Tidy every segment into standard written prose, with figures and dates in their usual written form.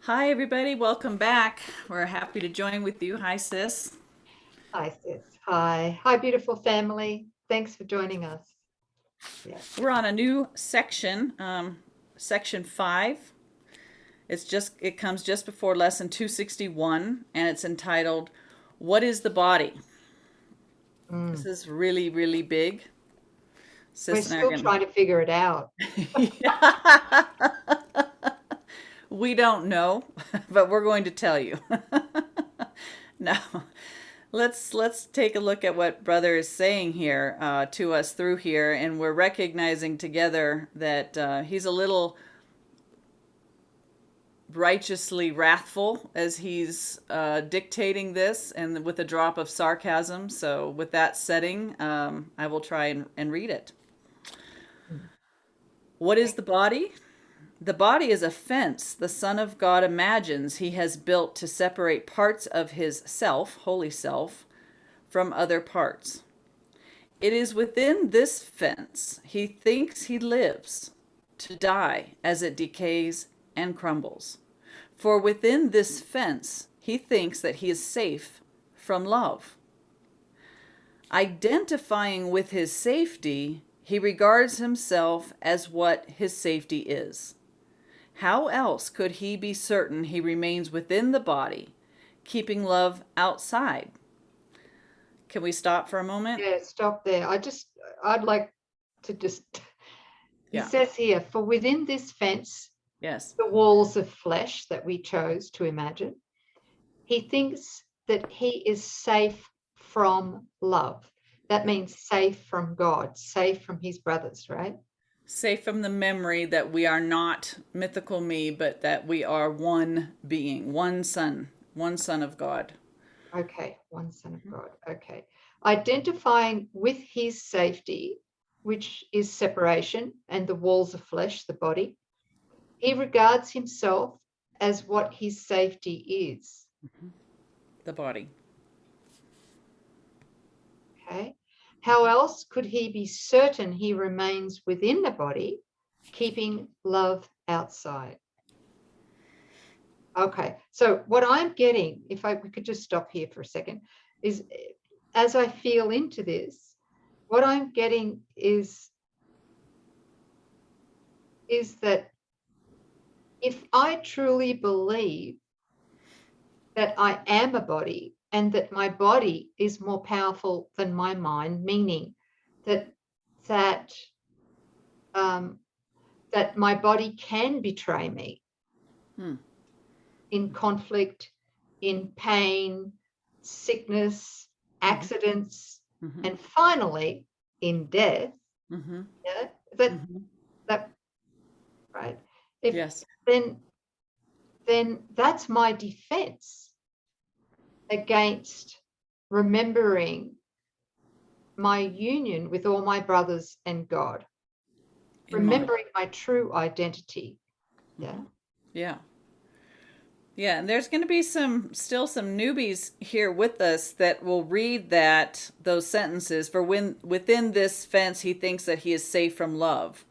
Hi, everybody. Welcome back. We're happy to join with you. Hi, sis. Hi, sis. Hi. Hi, beautiful family. Thanks for joining us. Yeah. We're on a new section, section 5. It comes just before lesson 261, and it's entitled, What is the Body? This Mm. is really, really big. We're Sis and I are still going trying to figure it out. to. We don't know, but we're going to tell you. Now, let's take a look at what brother is saying here to us through here, and we're recognizing together that he's a little righteously wrathful as he's dictating this, and with a drop of sarcasm. So, with that setting, I will try and read it. Mm. What is the body? The body is a fence the Son of God imagines he has built to separate parts of his self, holy self, from other parts. It is within this fence he thinks he lives, to die as it decays and crumbles. For within this fence he thinks that he is safe from love. Identifying with his safety, he regards himself as what his safety is. How else could he be certain he remains within the body, keeping love outside? Can we stop for a moment? Yeah, stop there. I'd like to he Yeah. says here, for within this fence, Yes. the walls of flesh that we chose to imagine, he thinks that he is safe from love. That means safe from God, safe from his brothers, right? Safe from the memory that we are not mythical me, but that we are one being, one son of God. Okay, one Son of God. Okay. Identifying with his safety, which is separation and the walls of flesh, the body, he regards himself as what his safety is. The body. Okay. How else could he be certain he remains within the body, keeping love outside? Okay. So what I'm getting, we could just stop here for a second, is as I feel into this, what I'm getting is that if I truly believe that I am a body and that my body is more powerful than my mind, meaning that that um, that my body can betray me Hmm. in conflict, in pain, sickness, Mm-hmm. accidents, Mm-hmm. and finally in death. Mm-hmm. Yeah, that Mm-hmm. that right. If Yes. then then that's my defense against remembering my union with all my brothers and God, In mind. remembering my true identity. Yeah. Mm-hmm. Yeah. Yeah, and there's going to be some newbies here with us that will read those sentences. For when within this fence he thinks that he is safe from love.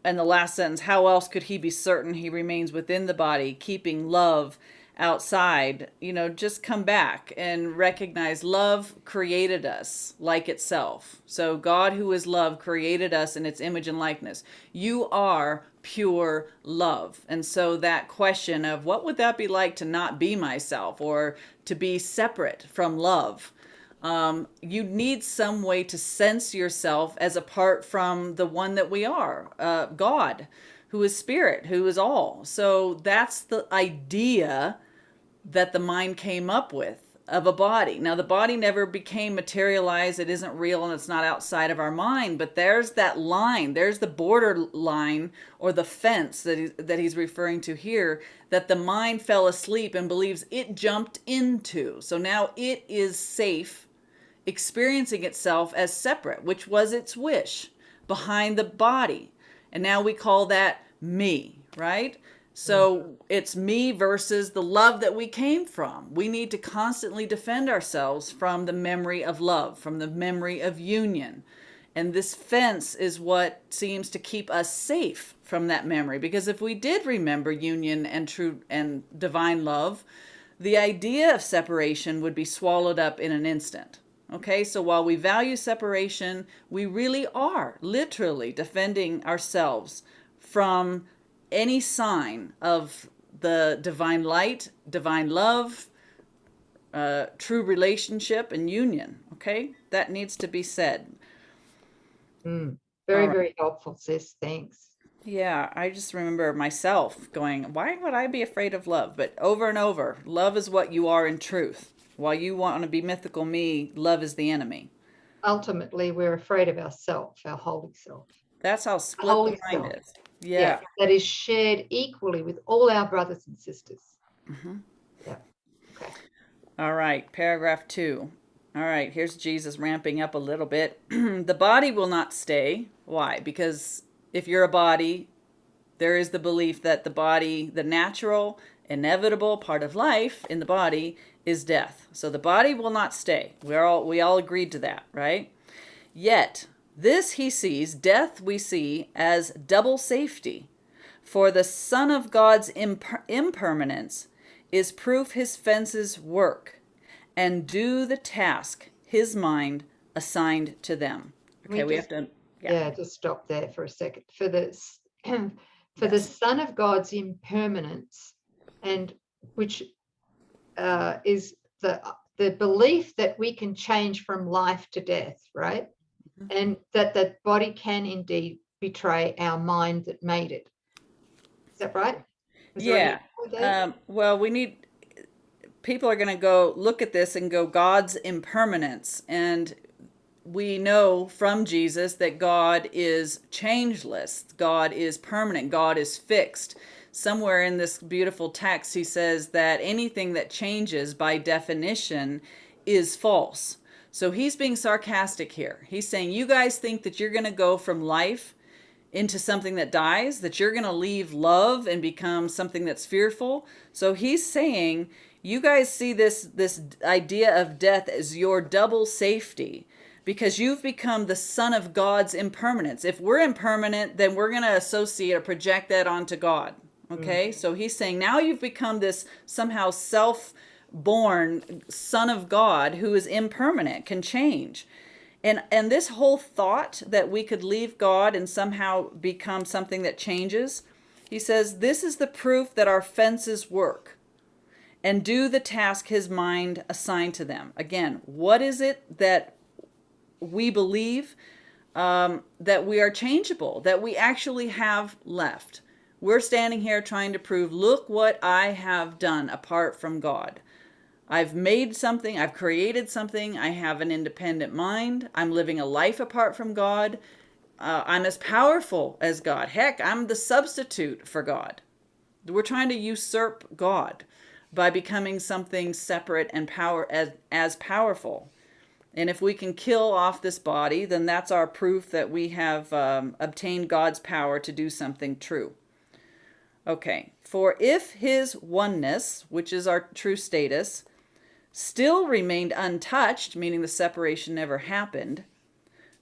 And the last sentence, how else could he be certain he remains within the body, keeping love outside? Just come back and recognize love created us like itself. So God, who is love, created us in its image and likeness. You are pure love. And so that question of what would that be like to not be myself or to be separate from love? You need some way to sense yourself as apart from the one that we are, God, who is spirit, who is all. So that's the idea that the mind came up with of a body. Now, the body never became materialized. It isn't real and it's not outside of our mind, but there's that line. There's the border line or the fence that he's referring to here that the mind fell asleep and believes it jumped into. So now it is safe experiencing itself as separate, which was its wish behind the body. And now we call that me, right? Mm. So it's me versus the love that we came from. We need to constantly defend ourselves from the memory of love, from the memory of union. And this fence is what seems to keep us safe from that memory. Because if we did remember union and true and divine love, the idea of separation would be swallowed up in an instant. Okay, so while we value separation, we really are literally defending ourselves from any sign of the divine light, divine love, true relationship, and union. Okay, that needs to be said. Very, very helpful, sis. Thanks. Yeah, I just remember myself going, why would I be afraid of love? But over and over, love is what you are in truth. While you want to be mythical me, love is the enemy. Ultimately, we're afraid of ourself, our holy self. That's how Our split the holy mind self. is. Yeah. That is shared equally with all our brothers and sisters. Yeah. Okay. All right, paragraph 2. All right, here's Jesus ramping up a little bit. The body will not stay. Why? Because if you're a body, there is the belief that the body, the natural, inevitable part of life in the body is death. So the body will not stay. We all agreed to that, right? Yet, this he sees, death we see as double safety. For the Son of God's impermanence is proof his fences work and do the task his mind assigned to them. Okay, we have to, just stop there for a second. For this, for the yes. Son of God's impermanence, and which is the belief that we can change from life to death, right? And that the body can indeed betray our mind that made it. Is that right? Was there any Yeah. Well, people are going to go look at this and go, God's impermanence. And we know from Jesus that God is changeless. God is permanent. God is fixed. Somewhere in this beautiful text, he says that anything that changes by definition is false. So he's being sarcastic here. He's saying, you guys think that you're going to go from life into something that dies, that you're going to leave love and become something that's fearful. So he's saying, you guys see this idea of death as your double safety because you've become the son of God's impermanence. If we're impermanent, then we're going to associate or project that onto God. Okay? So he's saying now you've become this somehow self-born son of God who is impermanent, can change. And this whole thought that we could leave God and somehow become something that changes, he says, this is the proof that our fences work and do the task his mind assigned to them. Again, what is it that we believe? That we are changeable, that we actually have left. We're standing here trying to prove, look what I have done apart from God. I've made something, I've created something, I have an independent mind, I'm living a life apart from God, I'm as powerful as God. Heck, I'm the substitute for God. We're trying to usurp God by becoming something separate and as powerful. And if we can kill off this body, then that's our proof that we have obtained God's power to do something true. Okay, for if his oneness, which is our true status, still remained untouched, meaning the separation never happened,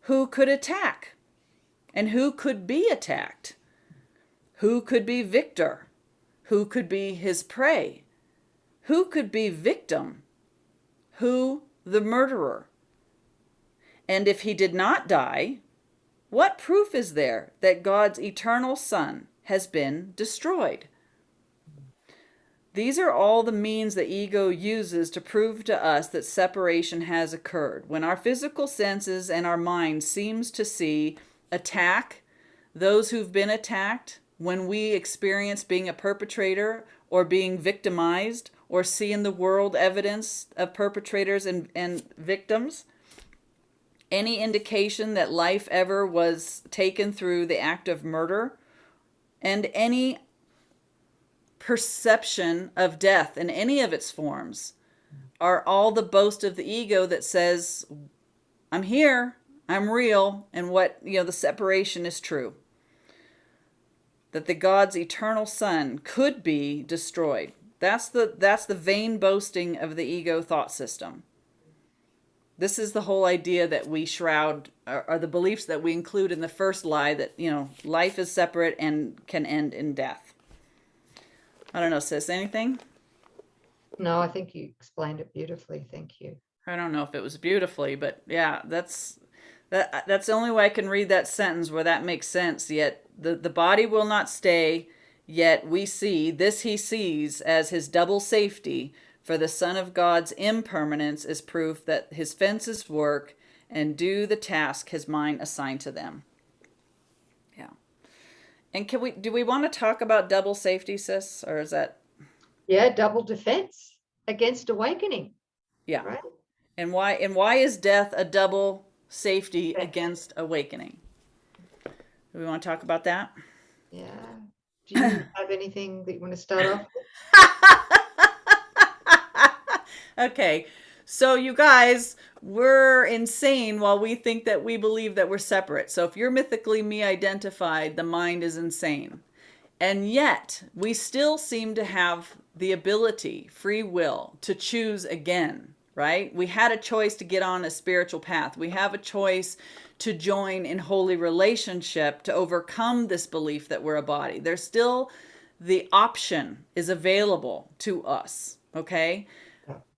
who could attack? And who could be attacked? Who could be victor? Who could be his prey? Who could be victim? Who the murderer? And if he did not die, what proof is there that God's eternal Son has been destroyed? These are all the means the ego uses to prove to us that separation has occurred. When our physical senses and our mind seems to see attack, those who've been attacked, when we experience being a perpetrator or being victimized or see in the world evidence of perpetrators and victims, any indication that life ever was taken through the act of murder, and any perception of death in any of its forms are all the boast of the ego that says, I'm here, I'm real, and the separation is true. That the God's eternal Son could be destroyed. That's the vain boasting of the ego thought system. This is the whole idea that we shroud, are the beliefs that we include in the first lie, that, life is separate and can end in death. I don't know, sis, anything? No, I think you explained it beautifully. Thank you. I don't know if it was beautifully, but yeah, that's the only way I can read that sentence where that makes sense. Yet the body will not stay, yet we see this he sees as his double safety, for the Son of God's impermanence is proof that his fences work and do the task his mind assigned to them. Yeah. And do we want to talk about double safety, sis? Or is that? Yeah, double defense against awakening. Yeah. Right. And why is death a double safety against awakening? Do we want to talk about that? Yeah. Do you have anything that you want to start off with? Okay. So you guys, we're insane while we think that we believe that we're separate. So if you're mythically me identified, the mind is insane. And yet, we still seem to have the ability, free will, to choose again, right? We had a choice to get on a spiritual path. We have a choice to join in holy relationship to overcome this belief that we're a body. There's still the option is available to us, okay?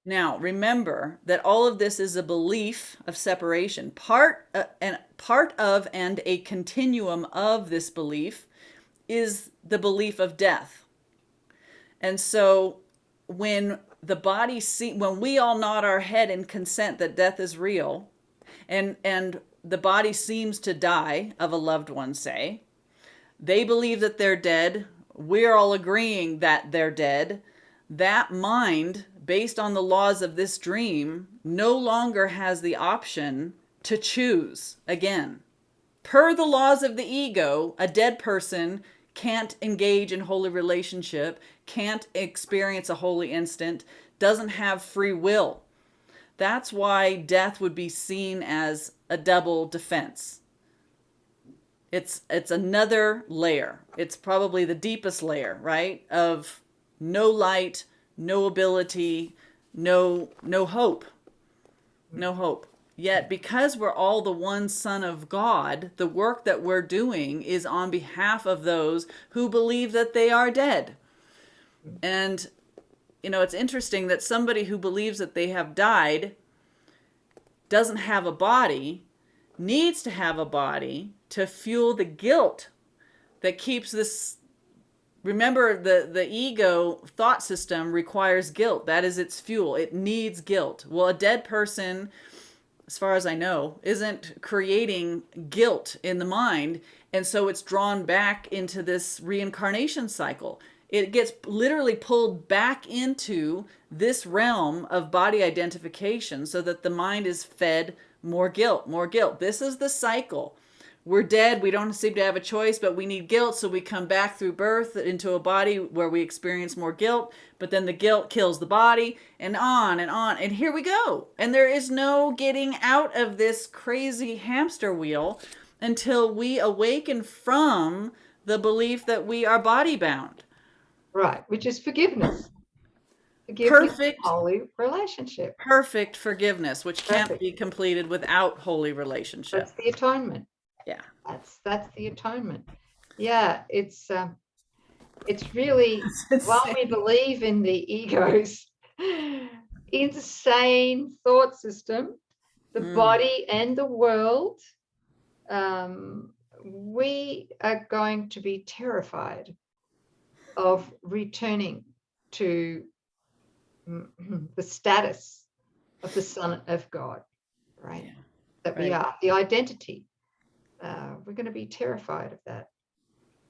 Now, remember that all of this is a belief of separation. Part of and a continuum of this belief is the belief of death. And so when when we all nod our head in consent that death is real, and the body seems to die of a loved one, say, they believe that they're dead, we're all agreeing that they're dead, that mind, based on the laws of this dream, no longer has the option to choose again. Per the laws of the ego, a dead person can't engage in holy relationship, can't experience a holy instant, doesn't have free will. That's why death would be seen as a double defense. It's another layer. It's probably the deepest layer, right? Of no light, no ability, no hope. No hope. Yet, because we're all the one Son of God, the work that we're doing is on behalf of those who believe that they are dead. And, it's interesting that somebody who believes that they have died doesn't have a body, needs to have a body to fuel the guilt that keeps this. Remember, the ego thought system requires guilt. That is its fuel. It needs guilt. Well, a dead person, as far as I know, isn't creating guilt in the mind. And so it's drawn back into this reincarnation cycle. It gets literally pulled back into this realm of body identification so that the mind is fed more guilt, more guilt. This is the cycle. We're dead. We don't seem to have a choice, but we need guilt. So we come back through birth into a body where we experience more guilt. But then the guilt kills the body, and on and on. And here we go. And there is no getting out of this crazy hamster wheel until we awaken from the belief that we are body bound. Right, which is forgiveness. Forgiveness, Perfect, holy relationship. perfect forgiveness, which can't be completed without holy relationship. That's the atonement. Yeah. That's the atonement. Yeah, it's really, while we believe in the ego's insane thought system, the body and the world, we are going to be terrified of returning to the status of the Son of God, right? Yeah. That we are, the identity. We're going to be terrified of that.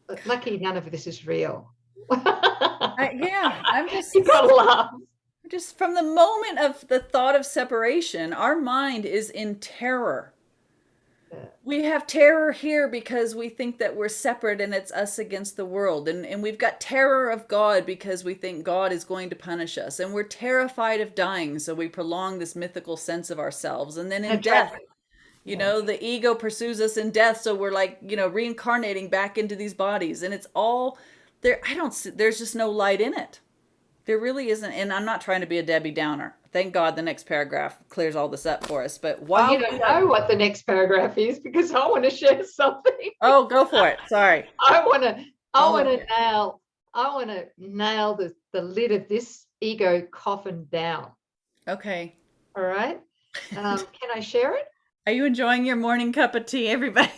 But lucky none of this is real. Yeah, I'm just... You gotta laugh. Just from the moment of the thought of separation, our mind is in terror. We have terror here because we think that we're separate and it's us against the world. And we've got terror of God because we think God is going to punish us. And we're terrified of dying, so we prolong this mythical sense of ourselves. And then in death, the ego pursues us in death, so we're like, reincarnating back into these bodies. And it's all there. There's just no light in it. There really isn't, and I'm not trying to be a Debbie Downer. Thank God the next paragraph clears all this up for us. But Oh, you while don't we are, know what the next paragraph is because I want to share something. oh, go for it. Sorry. I want to I I'll want let to you. nail I want to nail the lid of this ego coffin down. Okay. All right. Can I share it? Are you enjoying your morning cup of tea, everybody?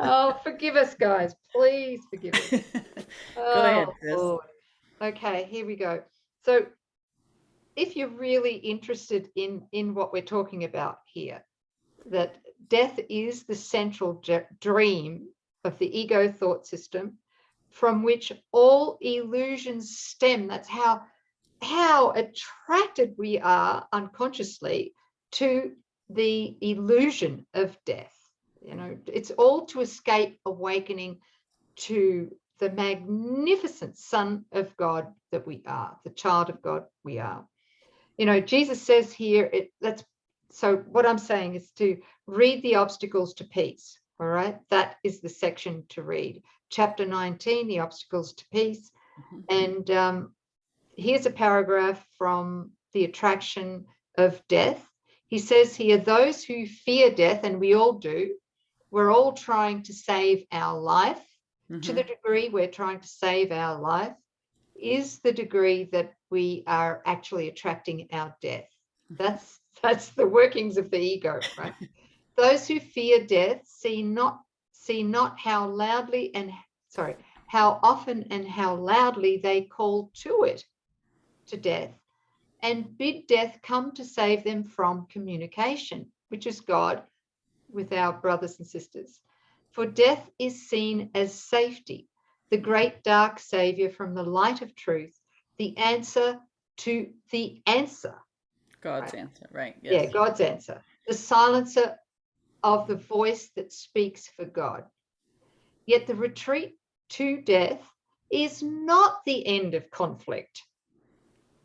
Oh, forgive us, guys. Please forgive us. Go ahead, Oh, sis. Lord. Okay, here we go. So if you're really interested in what we're talking about here, that death is the central dream of the ego thought system from which all illusions stem. That's how attracted we are unconsciously to the illusion of death. You know, it's all to escape awakening to the magnificent Son of God that we are, the child of God we are. You know, Jesus says here, so what I'm saying is to read the obstacles to peace. All right. That is the section to read. Chapter 19, the obstacles to peace. Mhm. And here's a paragraph from the attraction of death. He says here, those who fear death, and we all do, we're all trying to save our life. To the degree we're trying to save our life is the degree that we are actually attracting our death. That's the workings of the ego, right? Those who fear death see not how loudly and how often and how loudly they call to it, to death, and bid death come to save them from communication, which is God with our brothers and sisters. For death is seen as safety, the great dark savior from the light of truth, the answer to the answer. God's Right? answer, right? Yeah, Yes. God's answer, the silencer of the voice that speaks for God. Yet the retreat to death is not the end of conflict.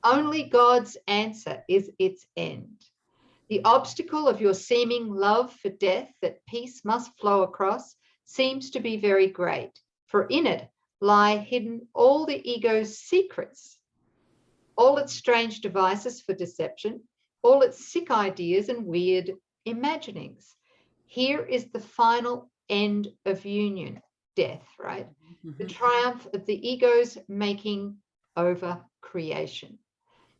Only God's answer is its end. The obstacle of your seeming love for death that peace must flow across seems to be very great, for in it lie hidden all the ego's secrets, all its strange devices for deception, all its sick ideas and weird imaginings. Here is the final end of union, death, right? The triumph of the ego's making over creation,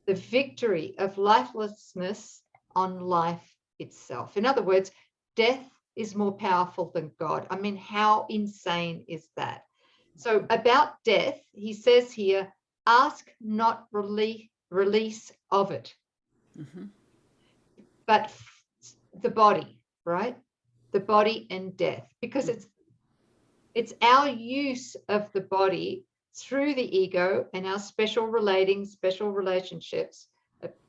the victory of lifelessness on life itself. In other words, death is more powerful than God. I mean, how insane is that? So, about death, he says here, ask not release of it, Mm-hmm. but the body, right? The body and death, because it's our use of the body through the ego and our special relationships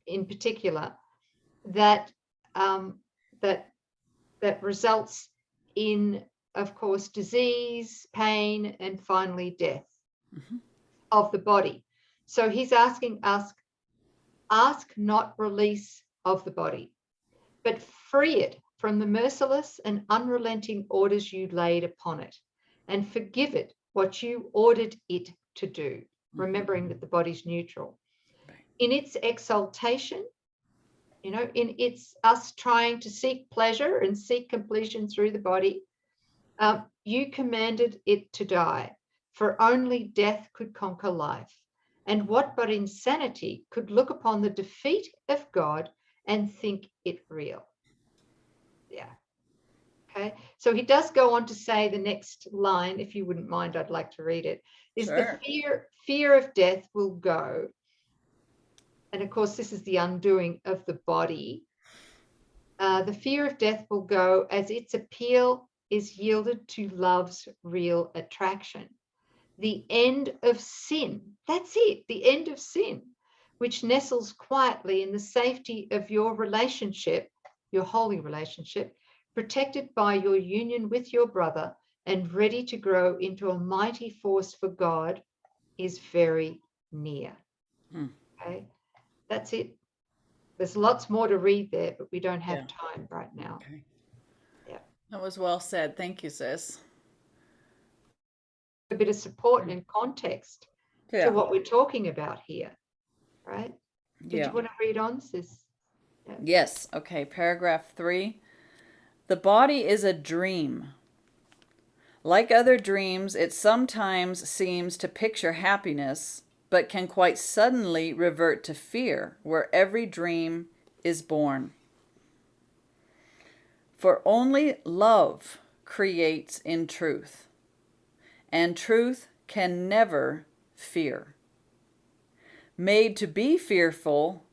in particular that um, that that results in, of course, disease, pain, and finally death Mm-hmm. of the body. So he's asking us, ask not release of the body, but free it from the merciless and unrelenting orders you laid upon it, and forgive it what you ordered it to do, remembering that the body's neutral. Right. In its exaltation, you know, in its us trying to seek pleasure and seek completion through the body, you commanded it to die, for only death could conquer life. And what but insanity could look upon the defeat of God and think it real? Yeah. Okay. So he does go on to say the next line, if you wouldn't mind, I'd like to read it, is the Sure. fear of death will go. And of course, this is the undoing of the body. The fear of death will go as its appeal is yielded to love's real attraction. The end of sin, that's it, the end of sin, which nestles quietly in the safety of your relationship, your holy relationship, protected by your union with your brother and ready to grow into a mighty force for God, is very near. Hmm. Okay, that's it. There's lots more to read there, but we don't Yeah. have time right now. Okay. Yeah. That was well said. Thank you, sis. a bit of support and context to what we're talking about here, right? Did you want to read on, sis? Yeah. Yes. Okay. Paragraph 3. The body is a dream. Like other dreams, it sometimes seems to picture happiness, but can quite suddenly revert to fear, where every dream is born. For only love creates in truth, and truth can never fear. Made to be fearful,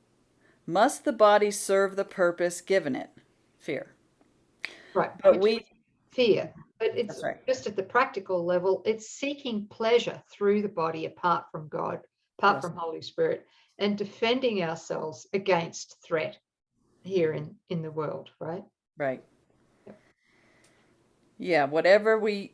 must the body serve the purpose given it? Fear. Right. But fear. But it's right. just at the practical level, it's seeking pleasure through the body apart from God, apart from Holy Spirit, and defending ourselves against threat here in the world, right? Right. Yeah, whatever we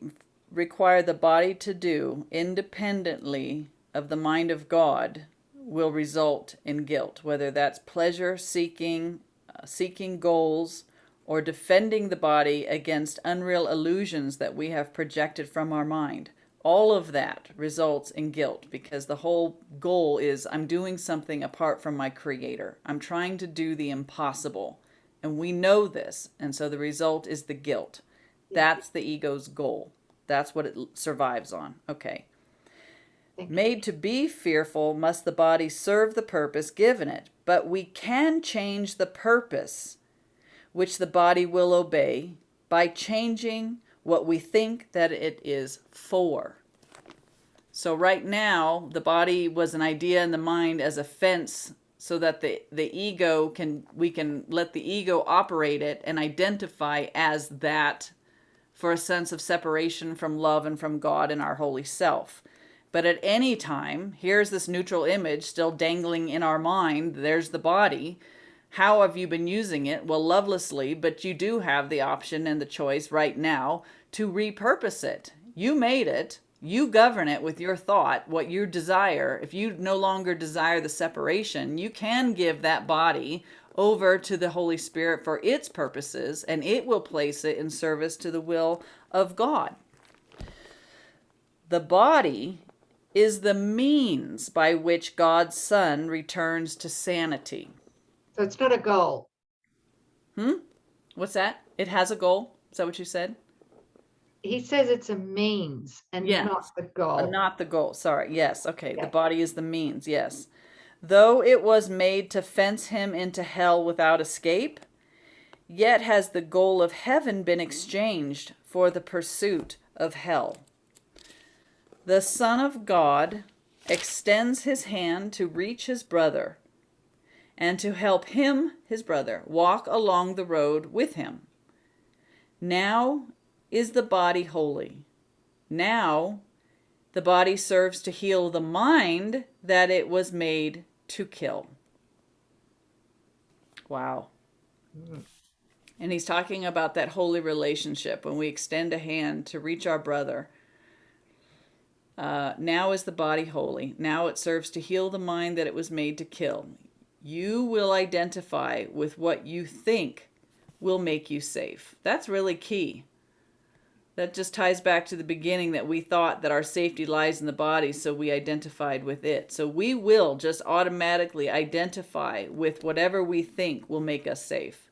require the body to do independently of the mind of God will result in guilt, whether that's pleasure seeking, seeking goals, or defending the body against unreal illusions that we have projected from our mind. All of that results in guilt because the whole goal is I'm doing something apart from my Creator. I'm trying to do the impossible. And we know this. And so the result is the guilt. That's the ego's goal. That's what it survives on. Okay. Made to be fearful, must the body serve the purpose given it. But we can change the purpose, which the body will obey, by changing what we think that it is for. So right now, the body was an idea in the mind as a fence so that the ego we can let the ego operate it and identify as that for a sense of separation from love and from God and our holy self. But at any time, here's this neutral image still dangling in our mind. There's the body. How have you been using it? Well, lovelessly, but you do have the option and the choice right now to repurpose it. You made it. You govern it with your thought, what you desire. If you no longer desire the separation, you can give that body over to the Holy Spirit for its purposes, and it will place it in service to the will of God. The body is the means by which God's Son returns to sanity. So it's not a goal. What's that? It has a goal? Is that what you said? He says it's a means and not the goal. Not the goal. Sorry. Yes. Okay. Yeah. The body is the means. Yes. Though it was made to fence him into hell without escape, yet has the goal of heaven been exchanged for the pursuit of hell. The Son of God extends his hand to reach his brother and to help him, his brother, walk along the road with him. Now is the body holy. Now the body serves to heal the mind that it was made to kill. Wow. And he's talking about that holy relationship when we extend a hand to reach our brother. Now is the body holy. Now it serves to heal the mind that it was made to kill. You will identify with what you think will make you safe. That's really key. That just ties back to the beginning that we thought that our safety lies in the body, so we identified with it. So we will just automatically identify with whatever we think will make us safe.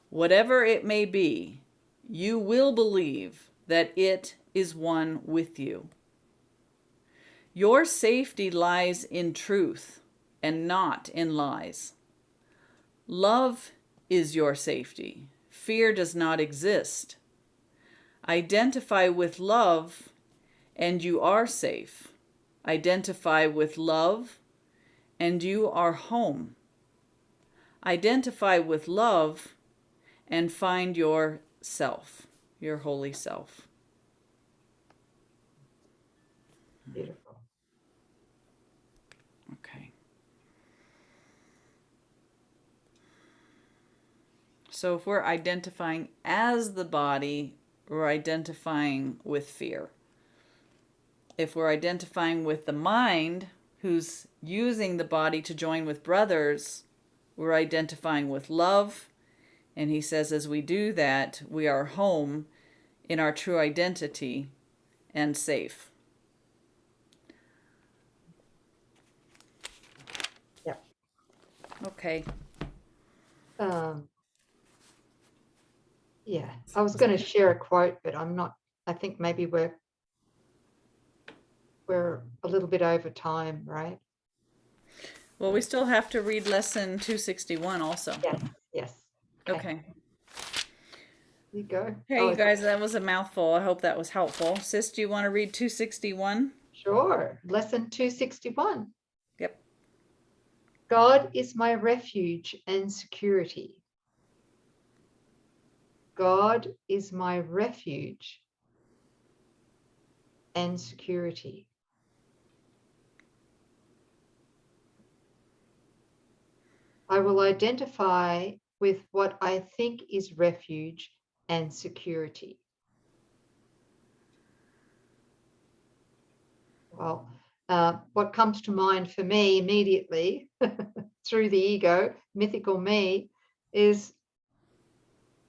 Whatever it may be, you will believe that it is one with you. Your safety lies in truth and not in lies. Love is your safety. Fear does not exist. Identify with love and you are safe. Identify with love and you are home. Identify with love and find your self, your holy self. Beautiful. Okay. So if we're identifying as the body, we're identifying with fear. If we're identifying with the mind, who's using the body to join with brothers, we're identifying with love. And he says as we do that, we are home in our true identity and safe. Yeah. Okay. Yeah, I was going to share a quote, but I'm not. I think maybe we're a little bit over time, right? Well, we still have to read lesson 261 also. Yes, yes. Okay. You go. Hey, Oh, you guys, that was a mouthful. I hope that was helpful. Sis, do you want to read 261? sure. Lesson 261. Yep. God is my refuge and security. God is my refuge and security. I will identify with what I think is refuge and security. Well, what comes to mind for me immediately through the ego, mythical me, is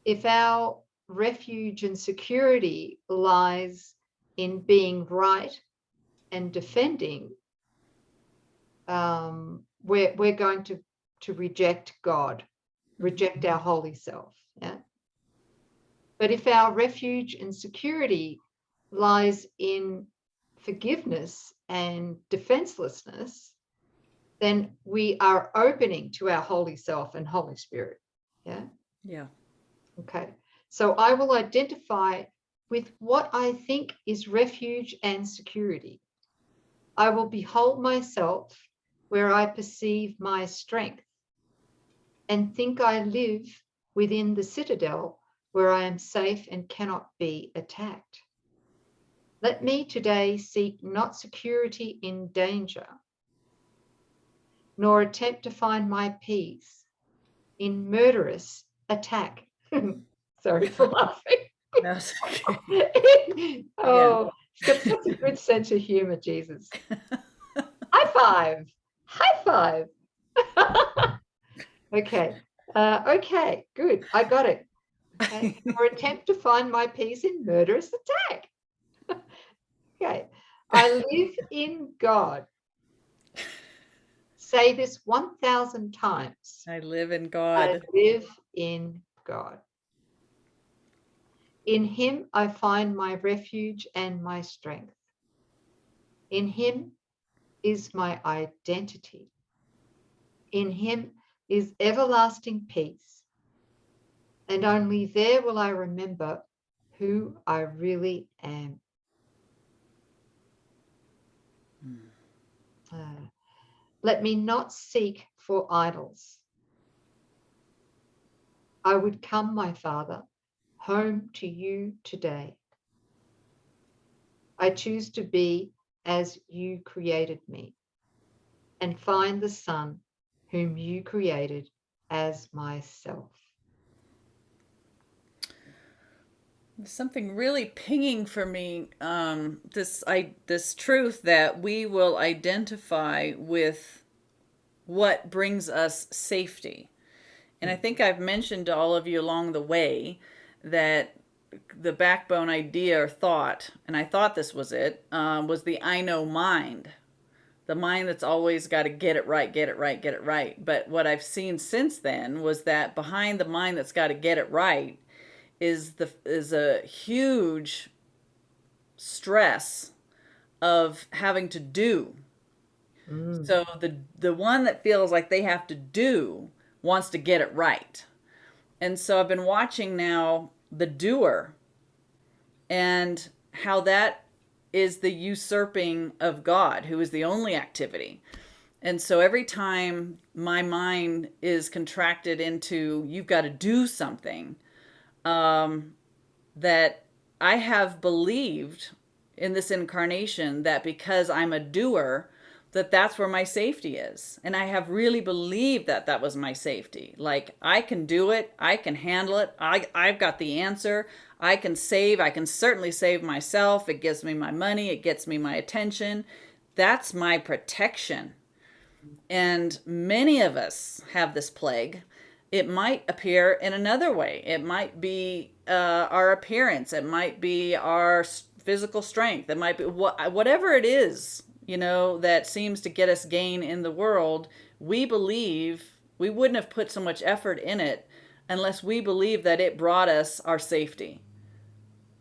if our refuge and security lies in being right and defending, we're going to reject God, reject our holy self. Yeah. But if our refuge and security lies in forgiveness and defenselessness, then we are opening to our holy self and Holy Spirit. Yeah. Yeah. Okay. So I will identify with what I think is refuge and security. I will behold myself where I perceive my strength and think I live within the citadel where I am safe and cannot be attacked. Let me today seek not security in danger, nor attempt to find my peace in murderous attack. Sorry for laughing. That's okay. Oh, he's got such a good sense of humor, Jesus. High five. High five. Okay. Okay, good. I got it. Okay. Or attempt to find my peace in murderous attack. Okay. I live in God. Say this 1,000 times. I live in I God. live in God. In him I find my refuge and my strength. In him is my identity. In him is everlasting peace. And only there will I remember who I really am. Let me not seek for idols. I would come, my Father, home to you today. I choose to be as you created me and find the Son whom you created as myself. There's something really pinging for me. This truth that we will identify with what brings us safety. And I think I've mentioned to all of you along the way that the backbone idea or thought, and I thought this was it, was the I know mind. The mind that's always got to get it right, get it right, get it right. But what I've seen since then was that behind the mind that's got to get it right is a huge stress of having to do. So the one that feels like they have to do wants to get it right. And so I've been watching now the doer and how that is the usurping of God, who is the only activity. And so every time my mind is contracted into, you've got to do something, that I have believed in this incarnation that because I'm a doer, that that's where my safety is. And I have really believed that that was my safety. Like, I can do it. I can handle it. I've got the answer. I can save. I can certainly save myself. It gives me my money. It gets me my attention. That's my protection. And many of us have this plague. It might appear in another way. It might be our appearance. It might be our physical strength. It might be whatever it is, that seems to get us gain in the world. We believe we wouldn't have put so much effort in it unless we believe that it brought us our safety.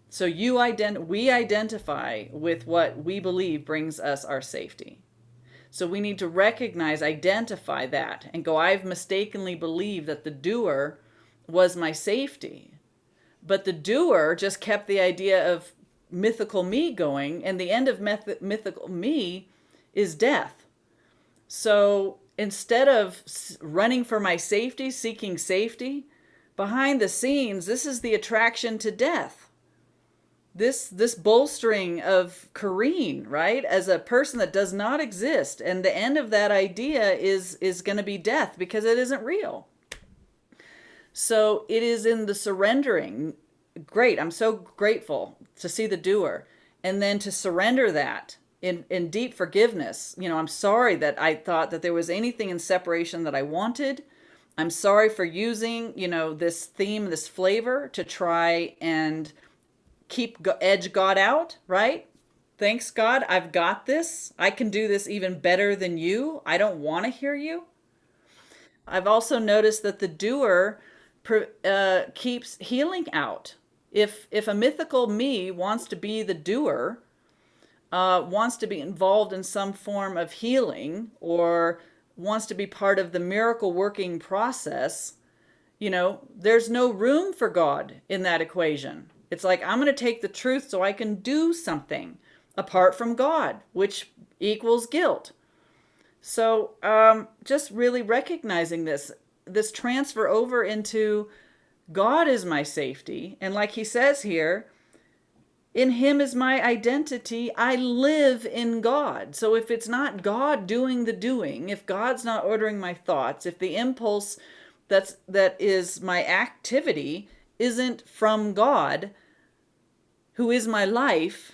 So we identify with what we believe brings us our safety. So we need to recognize, identify that, and go, I've mistakenly believed that the doer was my safety. But the doer just kept the idea of mythical me going, and the end of mythical me is death. So instead of running for my safety, seeking safety, behind the scenes, this is the attraction to death. This bolstering of Coreen, right, as a person that does not exist, and the end of that idea is going to be death, because it isn't real. So it is in the surrendering. Great, I'm so grateful to see the doer, and then to surrender that in deep forgiveness. I'm sorry that I thought that there was anything in separation that I wanted. I'm sorry for using this theme, this flavor, to try and edge God out, right? Thanks, God, I've got this. I can do this even better than you. I don't want to hear you. I've also noticed that the doer keeps healing out. If a mythical me wants to be the doer, wants to be involved in some form of healing, or wants to be part of the miracle working process, there's no room for God in that equation. It's like, I'm going to take the truth so I can do something apart from God, which equals guilt. So just really recognizing this transfer over into God is my safety. And like he says here, in him is my identity. I live in God. So if it's not God doing the doing, if God's not ordering my thoughts, if the impulse that is my activity isn't from God, who is my life,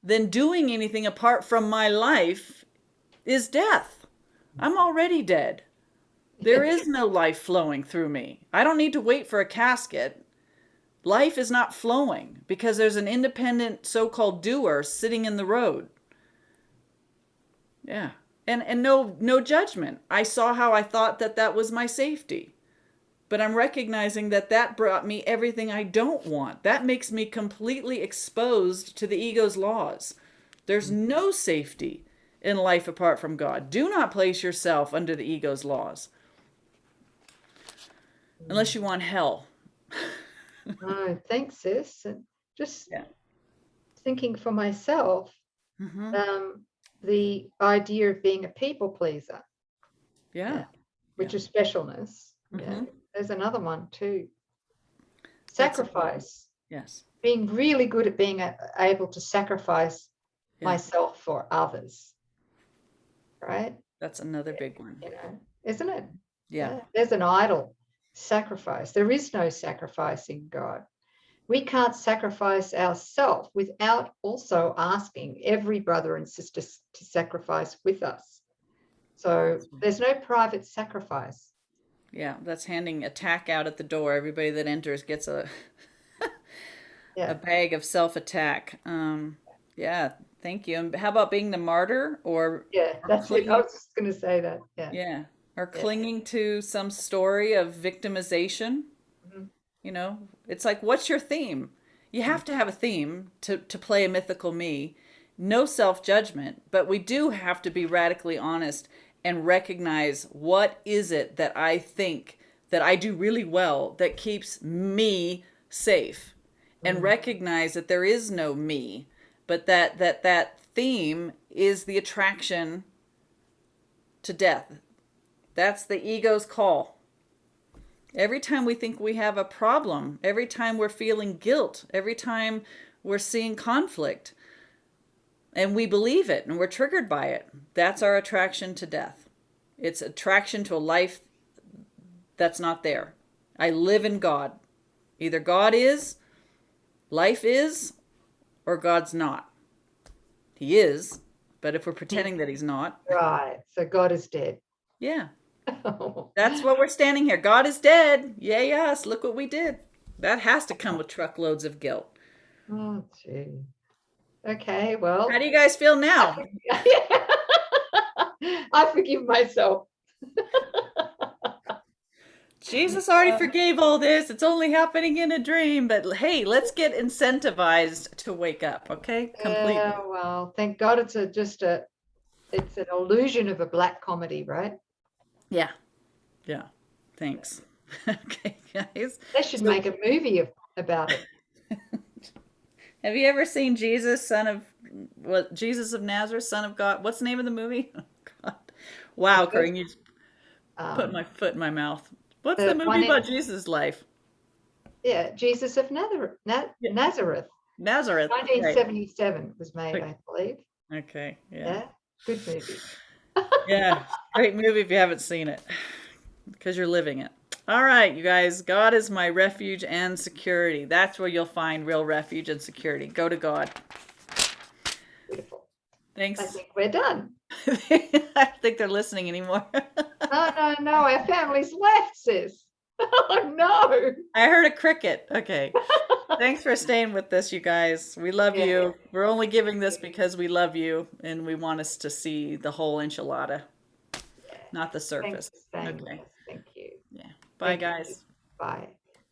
then doing anything apart from my life is death. I'm already dead. There is no life flowing through me. I don't need to wait for a casket. Life is not flowing because there's an independent so-called doer sitting in the road. Yeah. And no judgment. I saw how I thought that was my safety. But I'm recognizing that brought me everything I don't want. That makes me completely exposed to the ego's laws. There's no safety in life apart from God. Do not place yourself under the ego's laws. Unless you want hell. No, thanks, sis. And just thinking for myself, the idea of being a people pleaser, which is specialness. There's another one too. Sacrifice. Yes. Being really good at being able to sacrifice myself for others. Right? That's another big one. Isn't it? Yeah. There's an idol. Sacrifice. There is no sacrificing God. We can't sacrifice ourselves without also asking every brother and sister to sacrifice with us. So there's no private sacrifice. Yeah, that's handing a tack out at the door. Everybody that enters gets a bag of self-attack. Thank you. And how about being the martyr, or that's it. I was just going to say that. Or clinging to some story of victimization. It's like, what's your theme? You have to have a theme to play a mythical me. No self-judgment, but we do have to be radically honest and recognize, what is it that I think that I do really well that keeps me safe, and recognize that there is no me, but that theme is the attraction to death. That's the ego's call. Every time we think we have a problem, every time we're feeling guilt, every time we're seeing conflict, and we believe it and we're triggered by it, that's our attraction to death. It's attraction to a life that's not there. I live in God. Either God is, life is, or God's not. He is, but if we're pretending that he's not. Right. So God is dead. Yeah. That's what we're standing here. God is dead. Yay, us. Look what we did. That has to come with truckloads of guilt. Oh, gee. Okay, How well, do you guys feel now? I forgive myself. Jesus already forgave all this. It's only happening in a dream. But hey, let's get incentivized to wake up, okay? Completely. Well, thank God it's an illusion of a black comedy, right? Yeah. Yeah. Thanks. Okay, guys. They should So, make a movie about it. have you ever seen Jesus, son of what? Jesus of Nazareth, son of God? What's the name of the movie? Oh, God. The Wow, first, Corinne, you just put my um, foot in my mouth. What's the the movie one in, about Jesus' life? yeah, Jesus of Yeah. Nazareth. Nazareth. Right. 1977 was made, I believe. Okay. Yeah. Yeah, good movie. Yeah. Great movie if you haven't seen it, because you're living it. All right, you guys. God is my refuge and security. That's where you'll find real refuge and security. Go to God. Beautiful. I Thanks. think we're done. I don't think they're listening anymore. No, no, no, our family's left, sis. Oh, no. I heard a cricket. Okay. Thanks for staying with us, you guys. We love Yeah, you. We're only thank giving this you. because we love you and we want us to see the whole enchilada, Yeah. not the Thanks surface. for staying with Okay. us. Thank you. Yeah. Bye, Thank you. guys. Bye.